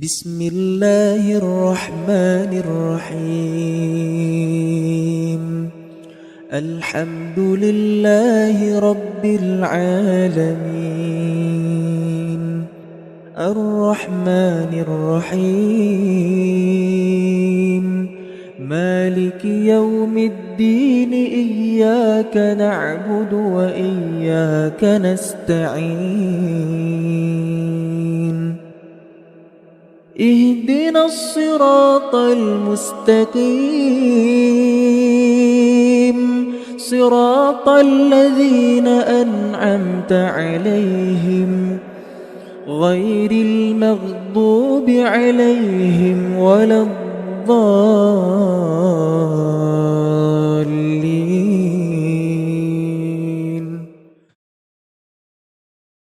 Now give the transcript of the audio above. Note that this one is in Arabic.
بسم الله الرحمن الرحيم. الحمد لله رب العالمين، الرحمن الرحيم، مالك يوم الدين. إياك نعبد وإياك نستعين. اهدنا الصراط المستقيم، صراط الذين أنعمت عليهم غير المغضوب عليهم ولا الضالين.